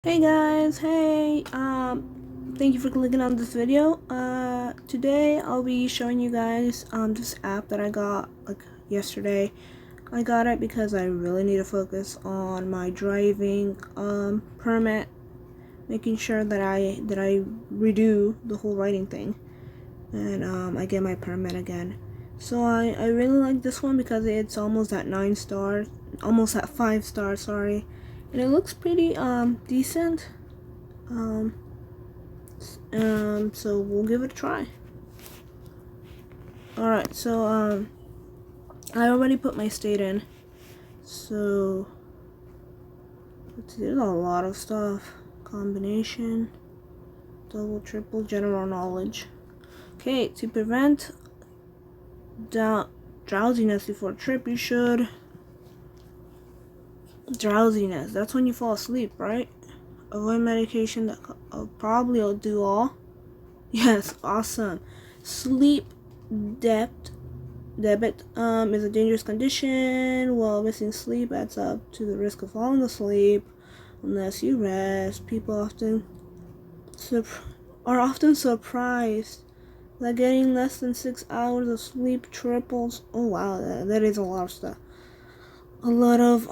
Hey guys, thank you for clicking on this video. Today I'll be showing you guys this app that I got like yesterday. I got it because I really need to focus on my driving permit, making sure that I redo the whole writing thing, and I get my permit again. So I really like this one because it's almost at 9 stars, almost at 5 stars, sorry, and it looks pretty decent. Um, so we'll give it a try. Alright, so, I already put my state in. So, let's see, there's a lot of stuff. Combination, double, triple, general knowledge. Okay, to prevent drowsiness before a trip, you should. Drowsiness, that's when you fall asleep, right? Avoid medication that probably will do all. Yes, awesome. Sleep debit is a dangerous condition. While missing sleep adds up to the risk of falling asleep unless you rest. People are often surprised that getting less than 6 hours of sleep triples. Oh wow, that is a lot of stuff. A lot of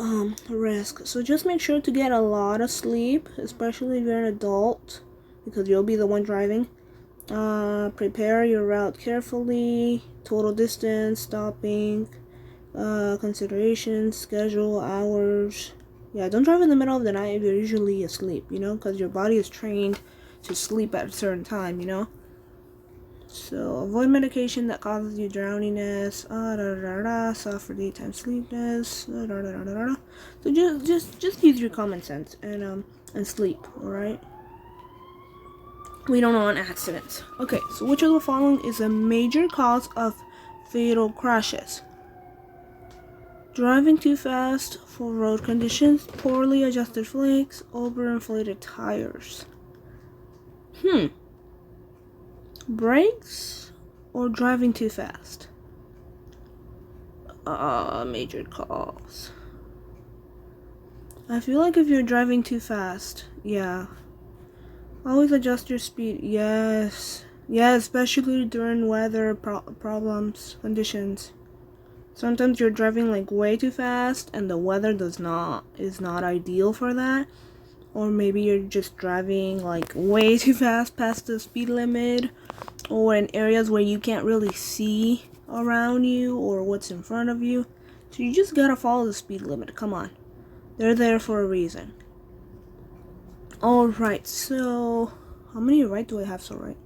risk. So just make sure to get a lot of sleep, especially if you're an adult, because you'll be the one driving. Prepare your route carefully. Total distance, stopping, considerations, schedule, hours. Yeah, don't drive in the middle of the night if you're usually asleep, because your body is trained to sleep at a certain time, So avoid medication that causes you drowsiness. Suffer daytime sleepiness. So just use your common sense and sleep. All right. We don't want accidents. Okay, so which of the following is a major cause of fatal crashes? Driving too fast for road conditions, poorly adjusted brakes, overinflated tires. Brakes or driving too fast? Major cause. I feel like if you're driving too fast, yeah. Always adjust your speed. Yes. Yeah, especially during weather conditions. Sometimes you're driving like way too fast and the weather is not ideal for that. Or maybe you're just driving like way too fast past the speed limit, or in areas where you can't really see around you or what's in front of you. So you just gotta follow the speed limit. Come on. They're there for a reason. Alright, so how many right do I have so right?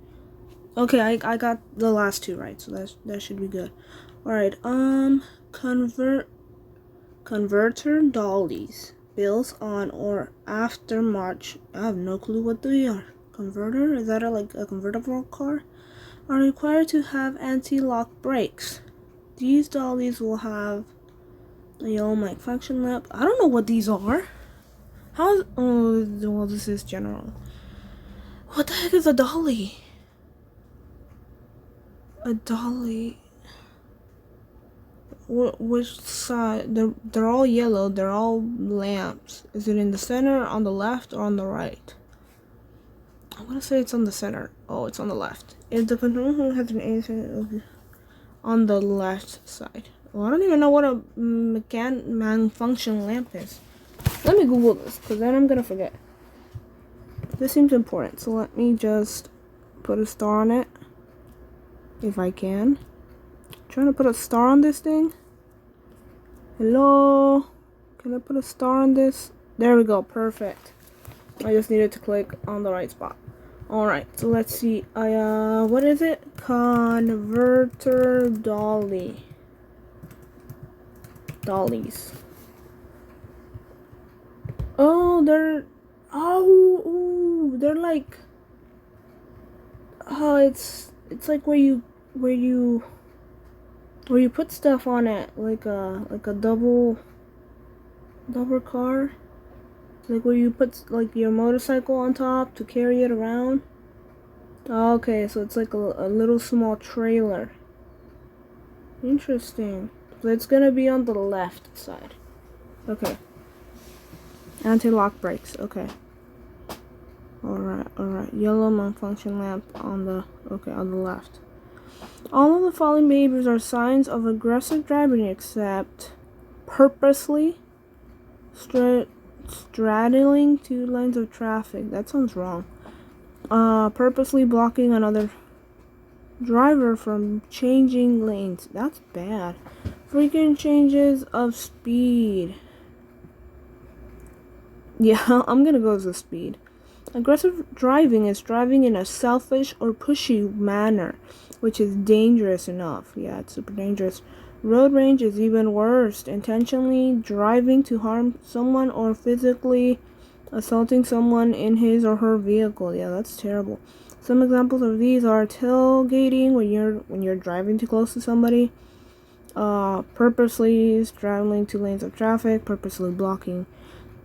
Okay, I got the last two right, so that should be good. Alright, converter dollies. Bills on or after March. I have no clue what they are. Converter? Is that like a convertible car? Are required to have anti-lock brakes. These dollies will have a yellow mic function lamp. I don't know what these are. Well, this is general. What the heck is a dolly? A dolly. Which side? They're all yellow. They're all lamps. Is it in the center, on the left, or on the right? I'm gonna say it's on the center. Oh, it's on the left. If the controller has an AC on the left side. Well, I don't even know what a function lamp is. Let me Google this, because then I'm gonna forget. This seems important, so let me just put a star on it. If I can. Trying to put a star on this thing. Hello? Can I put a star on this? There we go, perfect. I just needed to click on the right spot. Alright, so let's see. What is it? Converter dolly. Dollies. Oh, they're like, it's like where you put stuff on it, like a double car, like where you put like your motorcycle on top to carry it around. Okay, so it's like a little small trailer. Interesting. So it's gonna be on the left side. Okay. Anti-lock brakes. Okay. Alright. Yellow malfunction lamp on the left. All of the following behaviors are signs of aggressive driving except purposely straddling two lanes of traffic. That sounds wrong. Purposely blocking another driver from changing lanes. That's bad. Frequent changes of speed. Yeah, I'm gonna go with the speed. Aggressive driving is driving in a selfish or pushy manner, which is dangerous enough. Yeah, it's super dangerous. Road rage is even worse. Intentionally driving to harm someone or physically assaulting someone in his or her vehicle. Yeah, that's terrible. Some examples of these are tailgating when you're driving too close to somebody, purposely straddling two lanes of traffic, purposely blocking,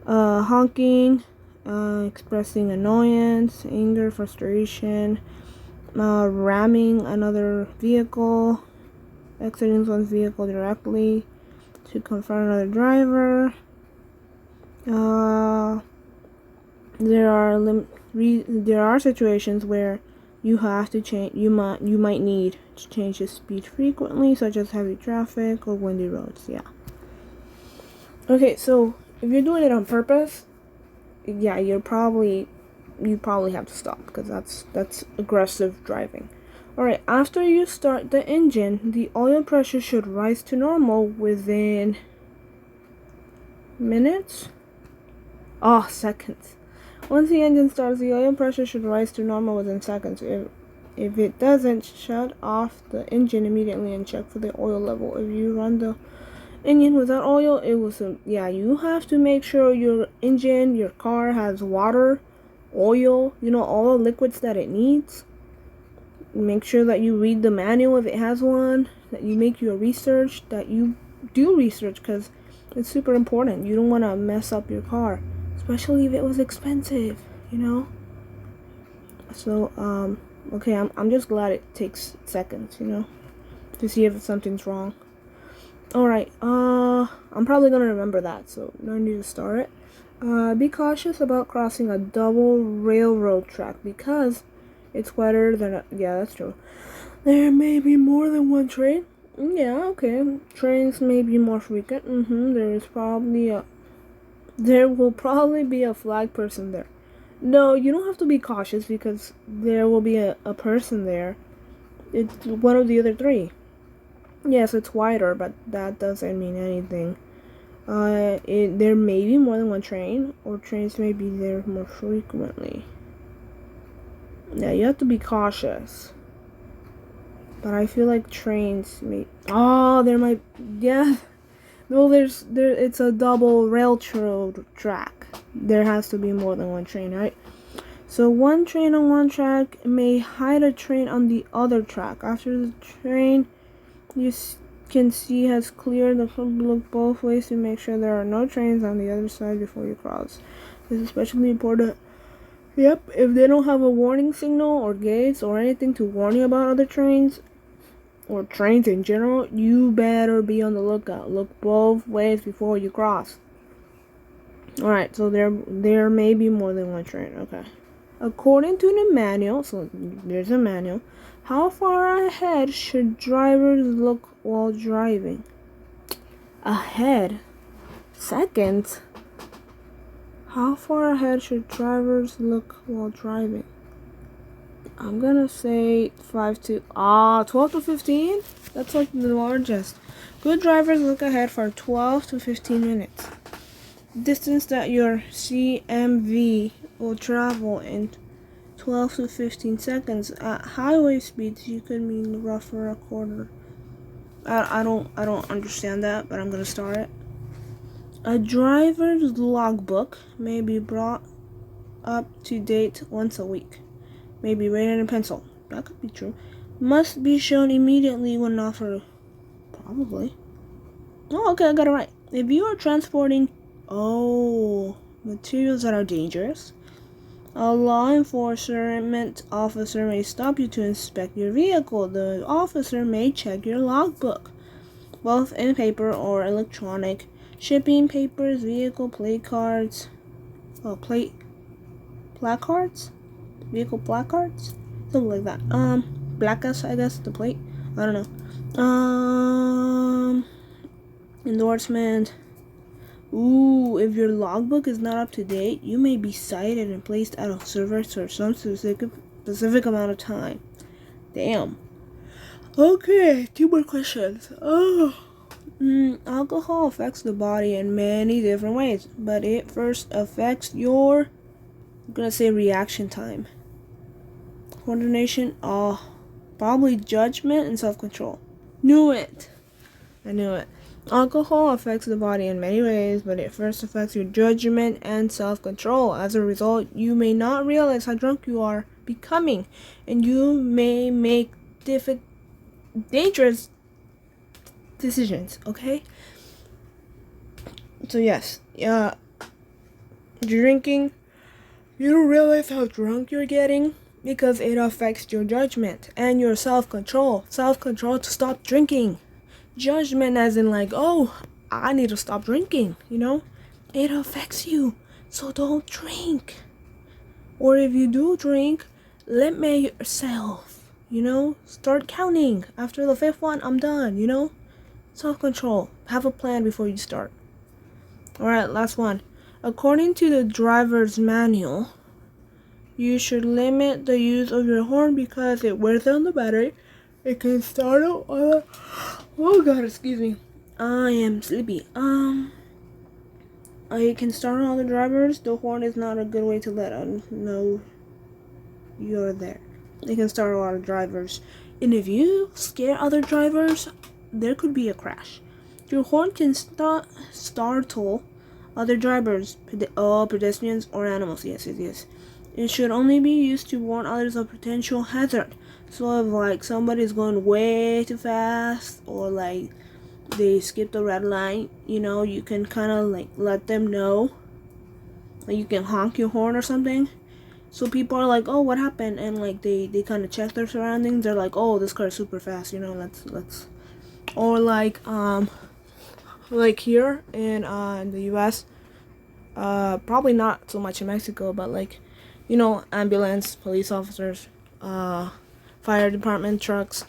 honking, expressing annoyance, anger, frustration, ramming another vehicle, exiting one's vehicle directly to confront another driver. There are situations where you have to change. You might need to change the speed frequently, such as heavy traffic or windy roads. Yeah. Okay, so if you're doing it on purpose, yeah, you probably have to stop because that's aggressive driving. Alright, after you start the engine, the oil pressure should rise to normal within minutes? Seconds. Once the engine starts, the oil pressure should rise to normal within seconds. If it doesn't, shut off the engine immediately and check for the oil level. If you run the engine without oil, it will you have to make sure your engine, your car has water, oil, all the liquids that it needs. Make sure that you read the manual if it has one, that you make your research, that you do research because it's super important. You don't want to mess up your car, especially if it was expensive, So, okay, I'm just glad it takes seconds, to see if something's wrong. Alright, I'm probably gonna remember that, so no need to start it. Be cautious about crossing a double railroad track because it's wetter than yeah, that's true. There may be more than one train. Yeah, okay. Trains may be more frequent. There will probably be a flag person there. No, you don't have to be cautious because there will be a person there. It's one of the other three. Yes, it's wider, but that doesn't mean anything. There may be more than one train, or trains may be there more frequently. Yeah, you have to be cautious. But I feel like trains may... there might... Yeah. No, it's a double railroad track. There has to be more than one train, right? So one train on one track may hide a train on the other track. After the train you can see has cleared, look both ways to make sure there are no trains on the other side before you cross. This is especially important. Yep, if they don't have a warning signal or gates or anything to warn you about other trains or trains in general, you better be on the lookout. Look both ways before you cross. Alright, so there may be more than one train. Okay. According to the manual, so there's a manual, how far ahead should drivers look while driving? Ahead? Seconds? How far ahead should drivers look while driving? I'm gonna say 12 to 15? That's like the largest. Good drivers look ahead for 12 to 15 minutes. Distance that your CMV will travel in 12 to 15 seconds. At highway speeds, you could mean roughly a quarter. I don't understand that, but I'm gonna start it. A driver's logbook may be brought up to date once a week. May be rated in pencil. That could be true. Must be shown immediately when offered. Probably. Oh, okay, I got it right. If you are transporting materials that are dangerous, a law enforcement officer may stop you to inspect your vehicle. The officer may check your logbook, both in paper or electronic. Shipping papers, vehicle plate cards, plate placards, vehicle placards, something like that. Placas, I guess, the plate. I don't know. Endorsement. Ooh, if your logbook is not up to date, you may be cited and placed out of service for some specific amount of time. Damn. Okay, 2 more questions. Alcohol affects the body in many different ways, but it first affects your, I'm gonna say, reaction time, coordination, probably judgment and self-control. Knew it. I knew it. Alcohol affects the body in many ways, but it first affects your judgment and self-control. As a result, you may not realize how drunk you are becoming, and you may make dangerous decisions, okay? So yes, drinking, you don't realize how drunk you're getting because it affects your judgment and your self-control. Self-control to stop drinking. Judgment as in like, oh, I need to stop drinking, you know? It affects you, so don't drink. Or if you do drink, limit yourself, you know? Start counting. After the 5th one, I'm done, you know? Self-control. Have a plan before you start. Alright, last one. According to the driver's manual, you should limit the use of your horn because it wears down the battery. It can startle oh god, excuse me. I am sleepy. You can startle other drivers. The horn is not a good way to let them know you're there. It can startle other drivers. And if you scare other drivers, there could be a crash. Your horn can startle other drivers, pedestrians, or animals. Yes, it is. It should only be used to warn others of potential hazard. So if like somebody's going way too fast, or like they skipped the red light, you know, you can kind of like let them know. Like you can honk your horn or something. So people are like, oh, what happened? And like they kind of check their surroundings. They're like, oh, this car is super fast, you know, let's. Or like here in the US, probably not so much in Mexico, but like, you know, ambulance, police officers, fire department trucks,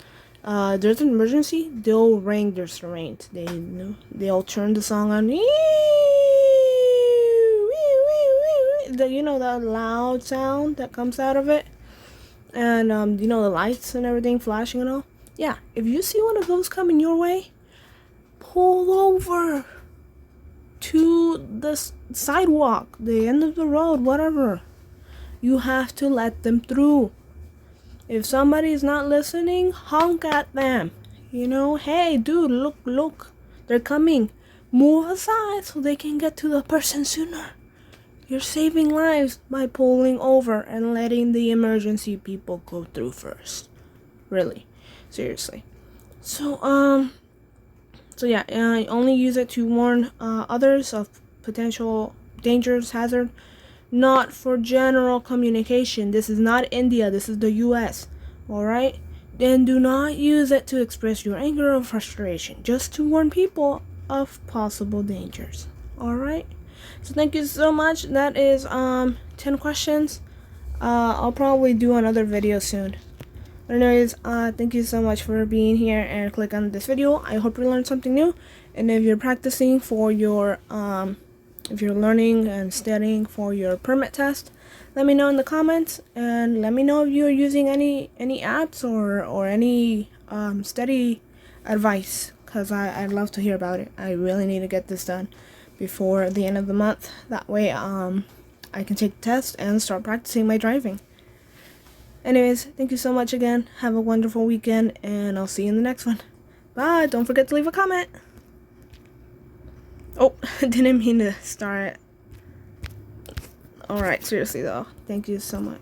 there's an emergency, they'll ring their sirens. They'll turn the song on. You know that loud sound that comes out of it, and you know the lights and everything flashing and all. Yeah, if you see one of those coming your way, pull over to the sidewalk, the end of the road, whatever. You have to let them through. If somebody's not listening, honk at them. You know, hey, dude, look, they're coming. Move aside so they can get to the person sooner. You're saving lives by pulling over and letting the emergency people go through first. Really. Seriously. So yeah, I only use it to warn others of potential dangers, hazard, not for general communication. This is not India, this is the US. Alright? Then do not use it to express your anger or frustration, just to warn people of possible dangers. Alright? So thank you so much. That is 10 questions. I'll probably do another video soon. Anyways, thank you so much for being here and click on this video. I hope you learned something new. And if you're practicing for your, if you're learning and studying for your permit test, let me know in the comments, and let me know if you're using any apps or any study advice, because I'd love to hear about it. I really need to get this done before the end of the month. That way, I can take the test and start practicing my driving. Anyways, thank you so much again. Have a wonderful weekend, and I'll see you in the next one. Bye. Don't forget to leave a comment. Oh, didn't mean to start. Alright, seriously though. Thank you so much.